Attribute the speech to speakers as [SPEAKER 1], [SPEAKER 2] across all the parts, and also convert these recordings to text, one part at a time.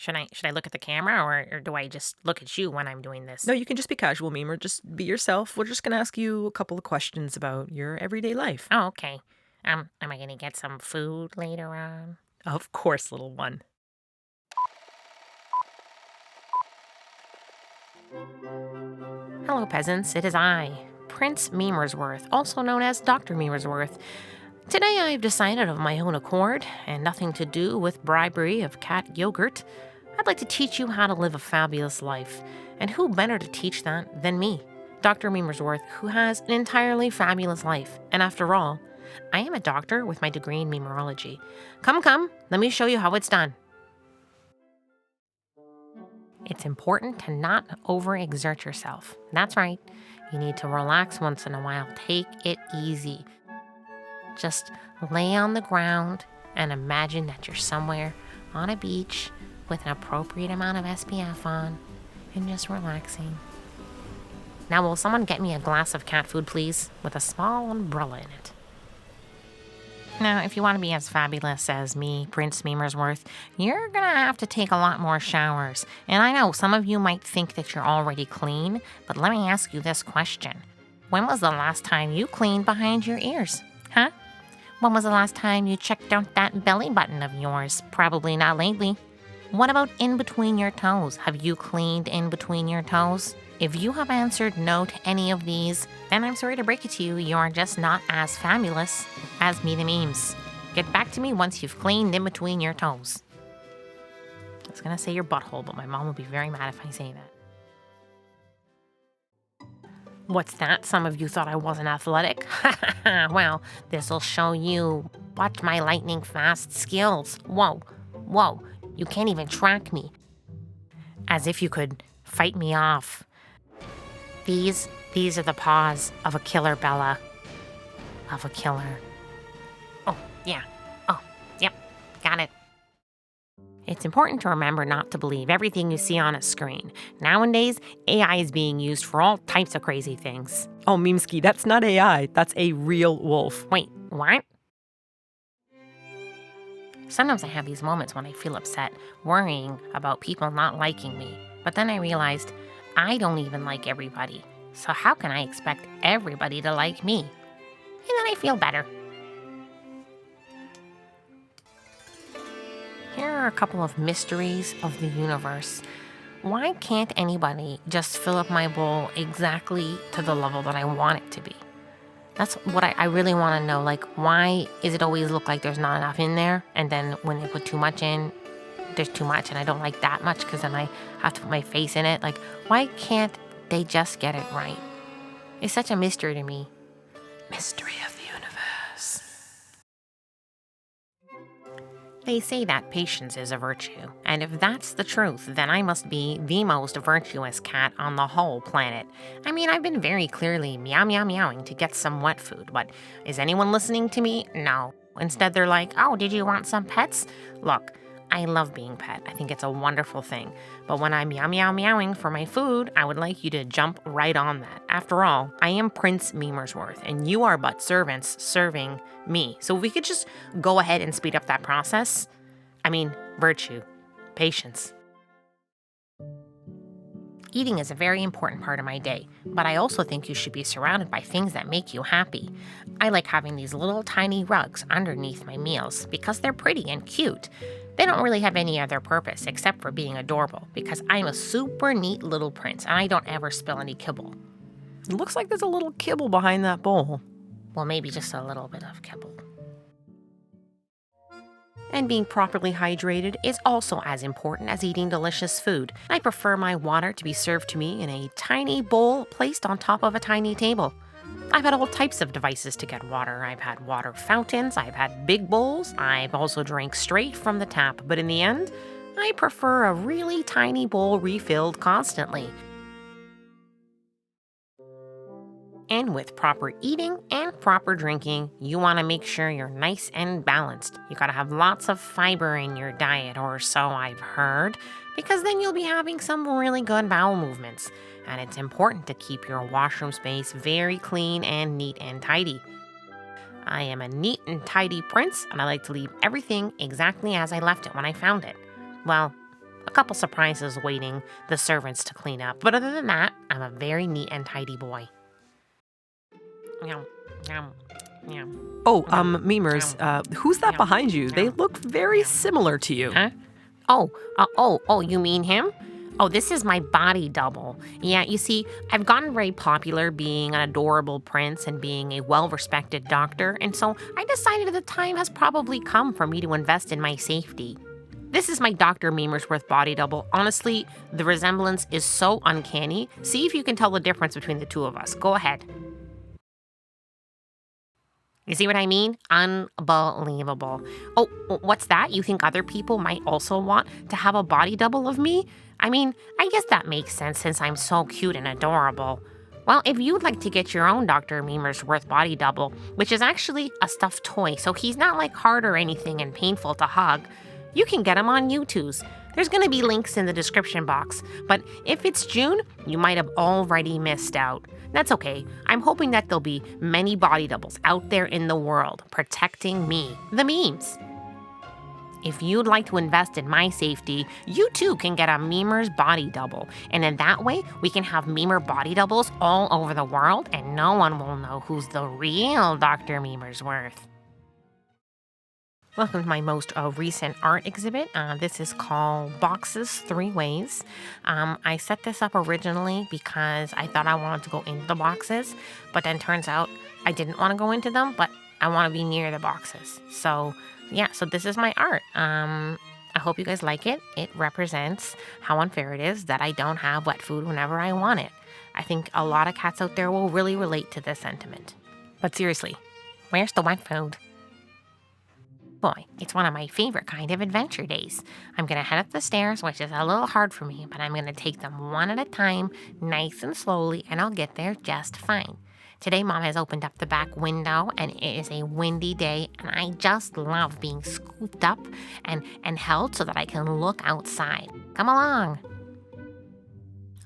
[SPEAKER 1] Should I look at the camera or do I just look at you when I'm doing
[SPEAKER 2] No,
[SPEAKER 1] this?
[SPEAKER 2] you can just be casual, Memer. Just be yourself. We're just going to ask you a couple of questions about your everyday life.
[SPEAKER 1] Oh, okay. Am I gonna get some food later on?
[SPEAKER 2] Of course, little one.
[SPEAKER 1] Hello, peasants. It is I, Prince Meemersworth, also known as Dr. Meemersworth. Today I've decided of my own accord, and nothing to do with bribery of cat yogurt, I'd like to teach you how to live a fabulous life. And who better to teach that than me, Dr. Meemersworth, who has an entirely fabulous life. And after all, I am a doctor with my degree in memerology. Come, let me show you how it's done. It's important to not overexert yourself. That's right. You need to relax once in a while. Take it easy. Just lay on the ground and imagine that you're somewhere on a beach with an appropriate amount of SPF on and just relaxing. Now, will someone get me a glass of cat food, please, with a small umbrella in it? Now, if you want to be as fabulous as me, Prince Meemersworth, you're gonna have to take a lot more showers. And I know some of you might think that you're already clean, but let me ask you this question. When was the last time you cleaned behind your ears? Huh? When was the last time you checked out that belly button of yours? Probably not lately. What about in between your toes? Have you cleaned in between your toes? If you have answered no to any of these, then I'm sorry to break it to you, you're just not as fabulous as me the memes. Get back to me once you've cleaned in between your toes. I was gonna say your butthole, but my mom will be very mad if I say that. What's that? Some of you thought I wasn't athletic? Well, this'll show you. Watch my lightning fast skills. Whoa, you can't even track me. As if you could fight me off. These are the paws of a killer, Bella. Of a killer. Oh, yeah. Oh, yep. Got it. It's important to remember not to believe everything you see on a screen. Nowadays, AI is being used for all types of crazy things.
[SPEAKER 2] Oh, Memesky, that's not AI. That's a real wolf.
[SPEAKER 1] Wait, what? Sometimes I have these moments when I feel upset, worrying about people not liking me. But then I realized I don't even like everybody. So how can I expect everybody to like me? And then I feel better. Here are a couple of mysteries of the universe. Why can't anybody just fill up my bowl exactly to the level that I want it to be? That's what I really want to know. Like, why is it always look like there's not enough in there? And then when they put too much in, there's too much, and I don't like that much because then I have to put my face in it. Like, why can't they just get it right? It's such a mystery to me. Mystery of the universe. They say that patience is a virtue, and if that's the truth, then I must be the most virtuous cat on the whole planet. I mean, I've been very clearly meowing to get some wet food, but is anyone listening to me? No. Instead, they're like, oh, did you want some pets? Look, I love being pet. I think it's a wonderful thing. But when I'm meowing for my food, I would like you to jump right on that. After all, I am Prince Meemersworth, and you are but servants serving me. So if we could just go ahead and speed up that process. I mean, virtue, patience. Eating is a very important part of my day, but I also think you should be surrounded by things that make you happy. I like having these little tiny rugs underneath my meals because they're pretty and cute. They don't really have any other purpose except for being adorable because I'm a super neat little prince and I don't ever spill any kibble.
[SPEAKER 2] It looks like there's a little kibble behind that bowl.
[SPEAKER 1] Well, maybe just a little bit of kibble.
[SPEAKER 2] And being properly hydrated is also as important as eating delicious food. I prefer my water to be served to me in a tiny bowl placed on top of a tiny table. I've had all types of devices to get water. I've had water fountains, I've had big bowls, I've also drank straight from the tap, but in the end, I prefer a really tiny bowl refilled constantly. And with proper eating and proper drinking, you want to make sure you're nice and balanced. You gotta have lots of fiber in your diet, or so I've heard, because then you'll be having some really good bowel movements. And it's important to keep your washroom space very clean and neat and tidy. I am a neat and tidy prince, and I like to leave everything exactly as I left it when I found it. Well, A couple surprises waiting the servants to clean up. But other than that, I'm a very neat and tidy boy. Yum, yum, yum.
[SPEAKER 3] Oh, Meemers, who's that behind you? They look very similar to you.
[SPEAKER 2] Huh? Oh, you mean him? Oh, this is my body double. Yeah, you see, I've gotten very popular being an adorable prince and being a well-respected doctor, and so I decided that the time has probably come for me to invest in my safety. This is my Dr. Meemersworth body double. Honestly, the resemblance is so uncanny. See if you can tell the difference between the two of us. Go ahead. You see what I mean? Unbelievable. Oh, what's that? You think other people might also want to have a body double of me? I mean, I guess that makes sense since I'm so cute and adorable. Well, if you'd like to get your own Dr. Meemersworth body double, which is actually a stuffed toy, so he's not like hard or anything and painful to hug, you can get him on YouTube's. There's going to be links in the description box, but if it's June, you might have already missed out. That's okay. I'm hoping that there'll be many body doubles out there in the world protecting me, the memes. If you'd like to invest in my safety, you too can get a Meemers body double. And in that way, we can have Meemer body doubles all over the world and no one will know who's the real Dr. Meemersworth. Welcome to my most recent art exhibit. This is called Boxes 3 Ways. I set this up originally because I thought I wanted to go into the boxes, but then turns out I didn't want to go into them, but I want to be near the boxes. So this is my art. I hope you guys like it. It represents how unfair it is that I don't have wet food whenever I want it. I think a lot of cats out there will really relate to this sentiment. But seriously, where's the wet food? Boy, it's one of my favorite kind of adventure days. I'm going to head up the stairs, which is a little hard for me, but I'm going to take them one at a time, nice and slowly, and I'll get there just fine. Today, Mom has opened up the back window, and it is a windy day, and I just love being scooped up and held so that I can look outside. Come along.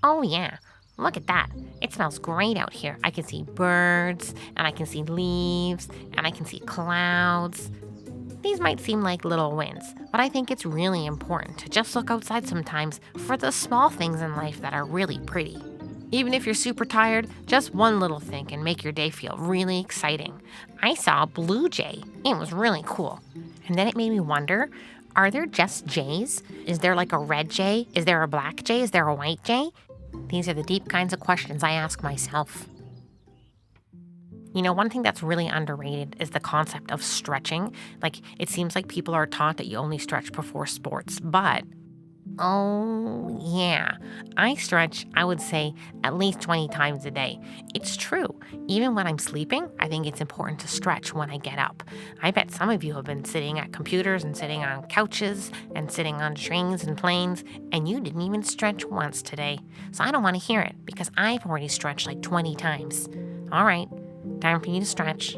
[SPEAKER 2] Oh, yeah. Look at that. It smells great out here. I can see birds, and I can see leaves, and I can see clouds. These might seem like little wins, but I think it's really important to just look outside sometimes for the small things in life that are really pretty. Even if you're super tired, just one little thing can make your day feel really exciting. I saw a blue jay. It was really cool. And then it made me wonder, are there just jays? Is there like a red jay? Is there a black jay? Is there a white jay? These are the deep kinds of questions I ask myself. You know, one thing that's really underrated is the concept of stretching. Like, it seems like people are taught that you only stretch before sports, but oh yeah, I stretch, I would say, at least 20 times a day. It's true. Even when I'm sleeping, I think it's important to stretch when I get up. I bet some of you have been sitting at computers and sitting on couches and sitting on trains and planes, and you didn't even stretch once today. So I don't want to hear it because I've already stretched like 20 times. All right. Time for you to stretch.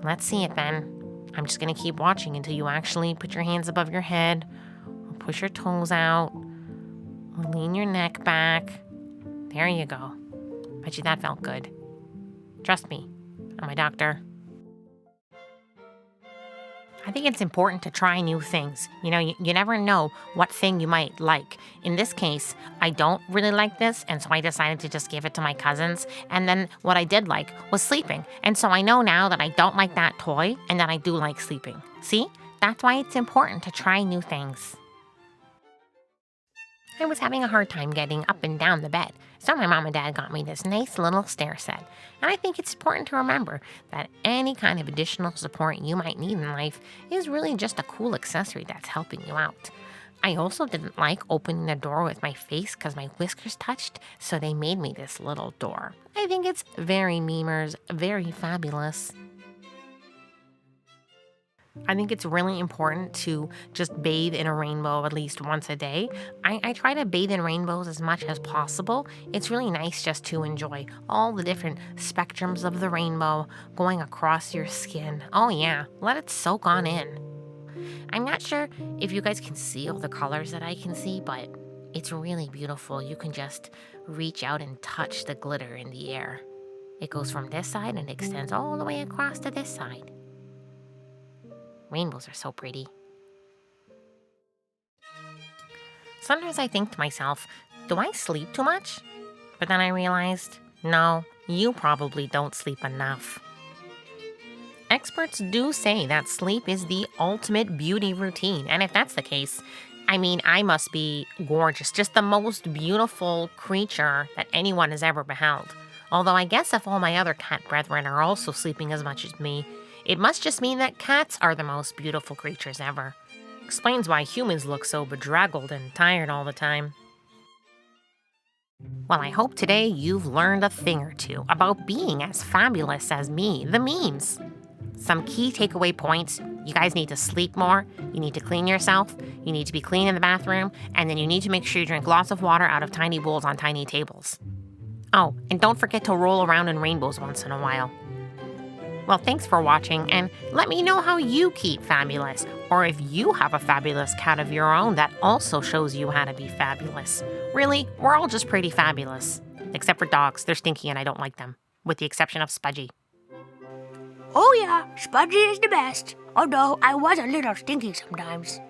[SPEAKER 2] Let's see it then. I'm just going to keep watching until you actually put your hands above your head, or push your toes out, or lean your neck back. There you go. Bet you that felt good. Trust me, I'm a doctor. I think it's important to try new things. You know, you never know what thing you might like. In this case, I don't really like this, and so I decided to just give it to my cousins. And then what I did like was sleeping. And so I know now that I don't like that toy and that I do like sleeping. See? That's why it's important to try new things. I was having a hard time getting up and down the bed, so my mom and dad got me this nice little stair set. And I think it's important to remember that any kind of additional support you might need in life is really just a cool accessory that's helping you out. I also didn't like opening the door with my face because my whiskers touched, so they made me this little door. I think it's very Meemers, very fabulous. I think it's really important to just bathe in a rainbow at least once a day. I try to bathe in rainbows as much as possible. It's really nice just to enjoy all the different spectrums of the rainbow going across your skin. Oh yeah, let it soak on in. I'm not sure if you guys can see all the colors that I can see, but it's really beautiful. You can just reach out and touch the glitter in the air. It goes from this side and extends all the way across to this side. Rainbows are so pretty.
[SPEAKER 1] Sometimes I think to myself, do I sleep too much? But then I realized, no, you probably don't sleep enough. Experts do say that sleep is the ultimate beauty routine, and if that's the case, I mean, I must be gorgeous, just the most beautiful creature that anyone has ever beheld. Although I guess if all my other cat brethren are also sleeping as much as me, it must just mean that cats are the most beautiful creatures ever. Explains why humans look so bedraggled and tired all the time. Well, I hope today you've learned a thing or two about being as fabulous as me, the Memes. Some key takeaway points: you guys need to sleep more, you need to clean yourself, you need to be clean in the bathroom, and then you need to make sure you drink lots of water out of tiny bowls on tiny tables. Oh, and don't forget to roll around in rainbows once in a while. Well, thanks for watching, and let me know how you keep fabulous, or if you have a fabulous cat of your own that also shows you how to be fabulous. Really, we're all just pretty fabulous. Except for dogs, they're stinky and I don't like them, with the exception of Spudgy.
[SPEAKER 4] Oh yeah, Spudgy is the best. Although I was a little stinky sometimes.